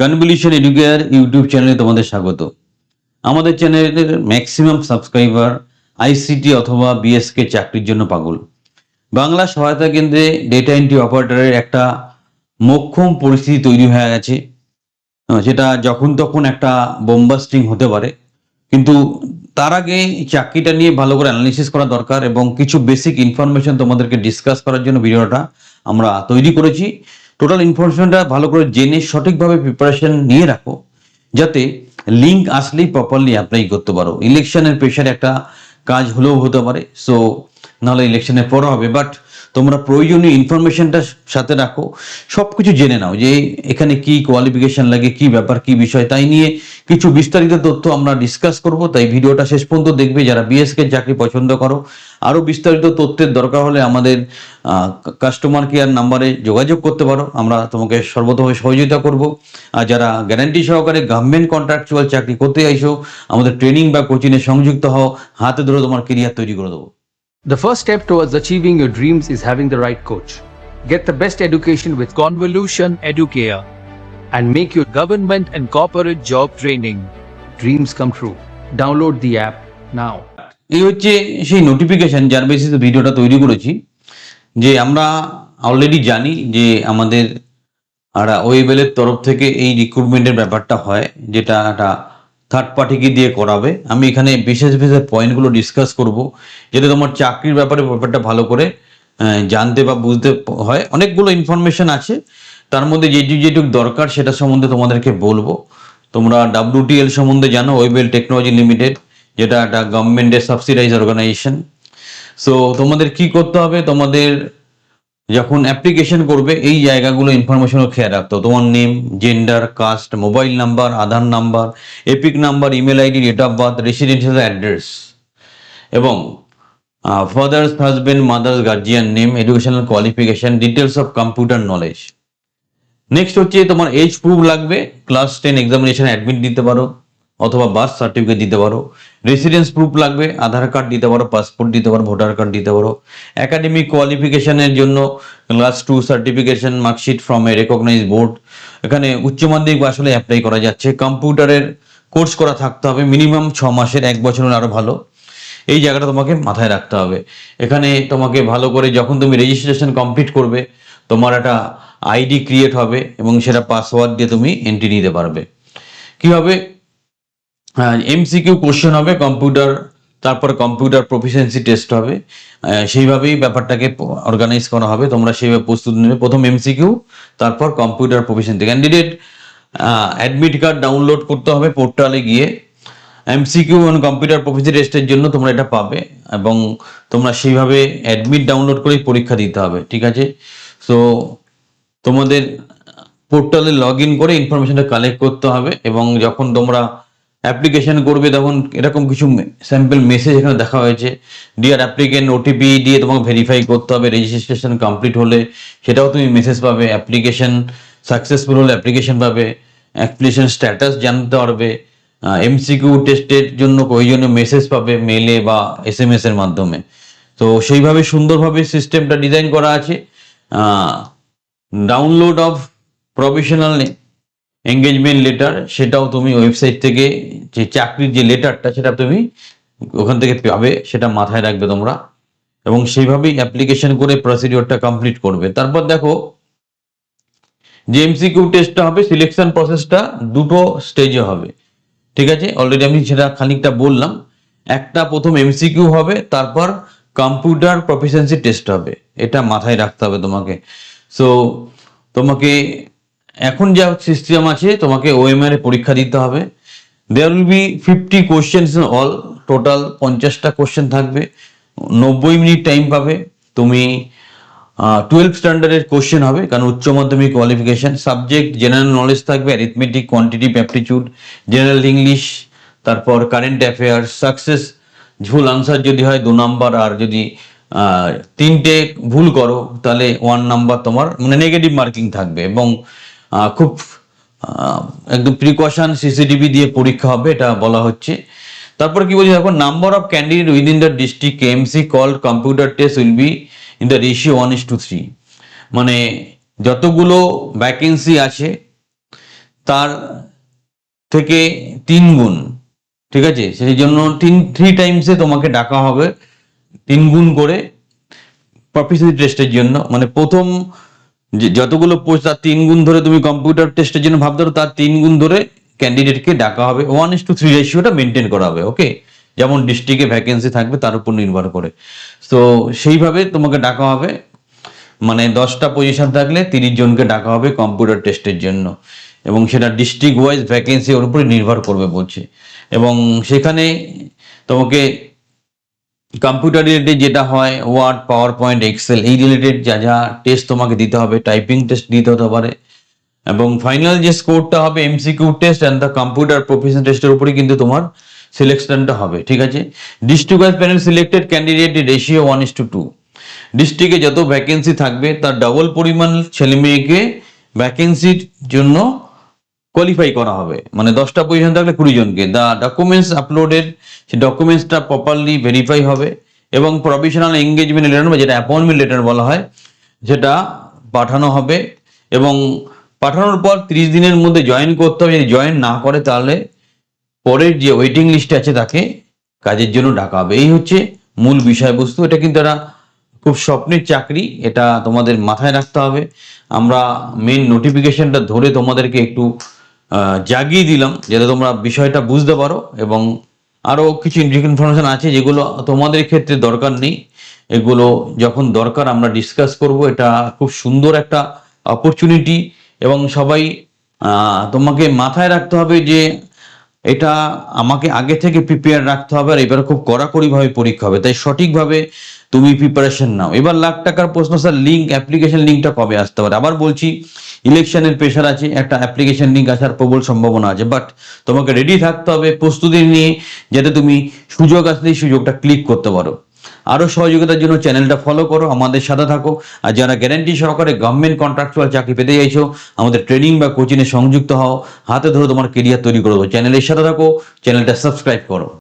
Convolution educare YouTube চ্যানেলে তোমাদের স্বাগত। আমাদের চ্যানেলের ম্যাক্সিমাম সাবস্ক্রাইবার আইসিটি অথবা বিএসকে চাকরির জন্য পাগল। বাংলা সহায়তা কেন্দ্রে ডেটা এন্ট্রি অপারেটরের একটা মোক্ষম পরিস্থিতি তৈরি হয়ে গেছে, যেটা যখন তখন একটা বোম্বাস্টিং হতে পারে। কিন্তু তার আগে চাকরিটা নিয়ে ভালো করে অ্যানালিসিস করা দরকার এবং কিছু বেসিক ইনফরমেশন তোমাদেরকে ডিসকাস করার জন্য ভিডিওটা আমরা তৈরি করেছি। টোটাল ইনফরমেশনটা ভালো করে জেনে সঠিকভাবে প্রিপারেশন নিয়ে রাখো, যাতে লিঙ্ক আসলেই প্রপারলি অ্যাপ্লাই করতে পারো। ইলেকশনের প্রেশারে একটা কাজ হলেও হতে পারে, সো নাহলে ইলেকশনের পর হবে, বাট তোমরা প্রয়োজনীয় ইনফরমেশনটা সাথে রাখো, সব কিছু জেনে নাও যে এখানে কি কোয়ালিফিকেশন লাগে, কি ব্যাপার, কি বিষয়, তাই নিয়ে কিছু বিস্তারিত তথ্য আমরা ডিসকাস করব। তাই ভিডিওটা শেষ পর্যন্ত দেখবে যারা বিএসকে চাকরি পছন্দ করো। আরও বিস্তারিত তথ্যের দরকার হলে আমাদের কাস্টমার কেয়ার নাম্বারে যোগাযোগ করতে পারো, আমরা তোমাকে সর্বতভাবে সহযোগিতা করব। আর যারা গ্যারান্টি সহকারে গভর্নমেন্ট কন্ট্রাকচুয়াল চাকরি করতে চাইছো, আমাদের ট্রেনিং বা কোচিংয়ে সংযুক্ত হও, হাতে ধরে তোমার কেরিয়ার তৈরি করে দেবো। The first step towards achieving your dreams is having the right coach. Get the best education with Convolution Educare. and make your government and corporate job training dreams come true. Download the app now. এই হচ্ছে সেই notification যার বেসিসে ভিডিওটা তৈরি করেছি। যে আমরা অলরেডি জানি যে আমাদের ওয়েবেলের তরফ থেকে এই রিক্রুটমেন্টের ব্যাপারটা হয়, যেটা একটা থার্ড পার্টিকে দিয়ে করাবে। আমি এখানে বিশেষ বিশেষ পয়েন্টগুলো ডিসকাস করব, যাতে তোমার চাকরির ব্যাপারটা ভালো করে জানতে বা বুঝতে হয়। অনেকগুলো ইনফরমেশন আছে, তার মধ্যে যেটুকু দরকার সেটা সম্বন্ধে তোমাদেরকে বলবো। তোমরা WTL সম্বন্ধে জানো, ওয়েবেল টেকনোলজি লিমিটেড, যেটা একটা গভর্নমেন্টের সাবসিডাইজ অর্গানাইজেশন। সো তোমাদের কি করতে হবে, তোমাদের যখন অ্যাপ্লিকেশন করবে এই জায়গাগুলো ইনফরমেশনও খেয়াল রাখতে হবে। তোমার name, gender, caste, mobile number, Aadhaar number, EPIC number, email ID, date of birth, residential address এবং father's, husband, mother's, guardian name, educational qualification, details of computer knowledge. Next হচ্ছে তোমার এজ প্রুফ লাগবে, ক্লাস 10 এক্সামিনেশন অ্যাডমিট দিতে পারো অথবা birth certificate দিতে পারো। Residence proof লাগবে, আধার কার্ড দিতে পারো, পাসপোর্ট দিতে পারো, ভোটার কার্ড দিতে পারো। একাডেমিক কোয়ালিফিকেশনের জন্য class 2 certification, marksheet from a recognise board. এখানে উচ্চ মাধ্যমিক আসলে অ্যাপ্লাই করা যাচ্ছে। কম্পিউটারের কোর্স করা থাকতে হবে মিনিমাম 6 মাসের, 1 বছরের আরো ভালো। এই জায়গাটা তোমাকে মাথায় রাখতে হবে। এখানে তোমাকে ভালো করে যখন তুমি রেজিস্ট্রেশন কমপ্লিট করবে, তোমার একটা আইডি ক্রিয়েট হবে এবং সেটা পাসওয়ার্ড দিয়ে তুমি এন্ট্রি নিতে পারবে। কি হবে, MCQ কোশ্চেন হবে কম্পিউটার, তারপর কম্পিউটার প্রফিসিয়েন্সি টেস্ট হবে। সেইভাবেই ব্যাপারটাকে অর্গানাইজ করা হবে, তোমরা সেইভাবে প্রস্তুতি নেবে। প্রথম MCQ, তারপর computer proficiency. Candidate admit card download করতে হবে পোর্টালে গিয়ে। MCQ এবং কম্পিউটার প্রফিসিয়েন্সি টেস্টের জন্য তোমরা এটা পাবে এবং তোমরা সেইভাবে অ্যাডমিট ডাউনলোড করেই পরীক্ষা দিতে হবে, ঠিক আছে? সো তোমাদের পোর্টালে লগ ইন করে ইনফরমেশনটা কালেক্ট করতে হবে এবং যখন তোমরা অ্যাপ্লিকেশন করবে তখন এরকম কিছু স্যাম্পল মেসেজ এখানে দেখা হয়েছে। ডিয়ার অ্যাপ্লিকেন্ট, OTP দিয়ে তোমাকে ভেরিফাই করতে হবে। রেজিস্ট্রেশন কমপ্লিট হলে সেটাও তুমি মেসেজ পাবে। অ্যাপ্লিকেশন সাকসেসফুল হলে অ্যাপ্লিকেশন পাবে। অ্যাপ্লিকেশন স্ট্যাটাস জানতে পারবে। MCQ টেস্টের জন্য প্রয়োজনীয় মেসেজ পাবে মেলে বা SMS এর মাধ্যমে। তো সেইভাবে সুন্দরভাবে সিস্টেমটা ডিজাইন করা আছে। Download of professional engagement letter, সেটাও তুমি ওয়েবসাইট থেকে, যে চাকরির যে লেটারটা সেটা তুমি ওখান থেকে পাবে, সেটা মাথায় রাখবে তোমরা এবং সেইভাবেই অ্যাপ্লিকেশন করে প্রসিডিওরটা কমপ্লিট করবে। তারপর দেখো যে MCQ টেস্টটা হবে, সিলেকশন প্রসেসটা দুটো স্টেজে হবে, ঠিক আছে? অলরেডি আমি সেটা খানিকটা বললাম। একটা প্রথম MCQ হবে, তারপর কম্পিউটার প্রফিসিয়েন্সি টেস্ট হবে, এটা মাথায় রাখতে হবে তোমাকে। সো তোমাকে এখন যা সিস্টেম আছে, তোমাকে OMR এ পরীক্ষা দিতে হবে। There will be 50 questions in all, total 50টা কোশ্চেন থাকবে। 90 মিনিট টাইম পাবে। তুমি 12 স্ট্যান্ডার্ডের কোশ্চেন হবে, কারণ উচ্চ মাধ্যমিক কোয়ালিফিকেশন। সাবজেক্ট জেনারেল নলেজ থাকবে, arithmetic, quantitative aptitude, general English, তারপর কারেন্ট অ্যাফেয়ার্স। সাকসেস ভুল আনসার যদি হয় 2 নাম্বার, আর যদি 3টে ভুল করো তাহলে 1 নাম্বার তোমার মানে নেগেটিভ মার্কিং থাকবে। এবং খুব একদম প্রিকশন CCTV দিয়ে পরীক্ষা হবে, এটা বলা হচ্ছে। তারপর কি বলছি দেখো, number of candidate within the district KMC called computer test will be in the ratio 1:3। মানে যতগুলো ভ্যাকেন্সি আছে তার থেকে 3 গুণ, ঠিক আছে? সেই জন্য 3 টাইমসে তোমাকে ডাকা হবে 3 গুণ করে প্রফিসিয়েন্সি টেস্টের জন্য। মানে প্রথম যে যতগুলো পোস্ট তার 3 গুণ ধরে তুমি কম্পিউটার টেস্টের জন্য ভাবতে পারো, তার 3 গুণ ধরে ক্যান্ডিডেটকে ডাকা হবে। 1:3 রেশিওটা মেনটেন করা হবে। ওকে, যেমন ডিস্ট্রিক্টে ভ্যাকেন্সি থাকবে তার উপর নির্ভর করে, তো সেইভাবে তোমাকে ডাকা হবে। মানে 10টা পজিশন থাকলে 30 জনকে ডাকা হবে কম্পিউটার টেস্টের জন্য, এবং সেটা ডিস্ট্রিক্ট ওয়াইজ ভ্যাকেন্সি ওর উপরে নির্ভর করবে বলছে। এবং সেখানে তোমাকে কম্পিউটার রিলেটেড যেটা হয়, ওয়ার্ড, পাওয়ার পয়েন্ট, এক্সেল, এই রিলেটেড যা যা টেস্ট তোমাকে দিতে হবে, টাইপিং টেস্ট দিতে হতে পারে। এবং ফাইনাল যে স্কোরটা হবে MCQ test and the computer profession টেস্টের উপরেই কিন্তু তোমার সিলেকশনটা হবে, ঠিক আছে? District wise panel selected candidate ratio 1:2। ডিস্ট্রিক্টে যত ভ্যাকেন্সি থাকবে তার ডবল পরিমাণ ছেলে মেয়েকে ভ্যাকেন্সির জন্য কোয়ালিফাই করা হবে। মানে 10টা পজিশন থাকলে 20 জনকে। দ্য ডকুমেন্টস আপলোডেড, সেই ডকুমেন্টসটা প্রপারলি ভেরিফাই হবে, এবং প্রভিশনাল এঙ্গেজমেন্ট লেটার বা যেটা অ্যাপয়েন্টমেন্ট লেটার বলা হয় সেটা পাঠানো হবে। এবং পাঠানোর পর 30 দিনের মধ্যে জয়েন করতে হবে। যদি জয়েন না করে তাহলে পরের যে ওয়েটিং লিস্টে আছে তাকে কাজের জন্য ডাকা হবে। এই হচ্ছে মূল বিষয়বস্তু। এটা কিন্তু একটা খুব স্বপ্নের চাকরি, এটা তোমাদের মাথায় রাখতে হবে। আমরা মেন নোটিফিকেশনটা ধরে তোমাদেরকে একটু জাগিয়ে দিলাম যাতে তোমরা বিষয়টা বুঝতে পারো, এবং আরও কিছু ইনফরমেশন আছে যেগুলো তোমাদের ক্ষেত্রে দরকার নেই, এগুলো যখন দরকার আমরা ডিসকাস করব। এটা খুব সুন্দর একটা অপরচুনিটি, এবং সবাই তোমাকে মাথায় রাখতে হবে যে এটা আমাকে আগে থেকে প্রিপেয়ার রাখতে হবে, আর এবার খুব কড়াকড়িভাবে পরীক্ষা হবে, তাই সঠিকভাবে তুমি প্রিপারেশন নাও। এবার লাখ টাকার প্রশ্ন, স্যার লিঙ্ক, অ্যাপ্লিকেশন লিঙ্কটা কবে আসতে পারে? আবার বলছি, ইলেকশনের প্রেশার আছে, একটা অ্যাপ্লিকেশন লিঙ্ক আসার প্রবল সম্ভাবনা আছে, বাট তোমাকে রেডি থাকতে হবে প্রস্তুতি নিয়ে, যাতে তুমি সুযোগ আসলেই সুযোগটা ক্লিক করতে পারো। আরও সহযোগিতার জন্য চ্যানেলটা ফলো করো, আমাদের সাথে থাকো। আর যারা গ্যারান্টি সহকারে গভর্নমেন্ট কন্ট্রাকচুয়াল চাকরি পেতে চাইছো, আমাদের ট্রেনিং বা কোচিংয়ে সংযুক্ত হও, হাতে ধরে তোমার কেরিয়ার তৈরি করে দেবো। চ্যানেলের সাথে থাকো, চ্যানেলটা সাবস্ক্রাইব করো।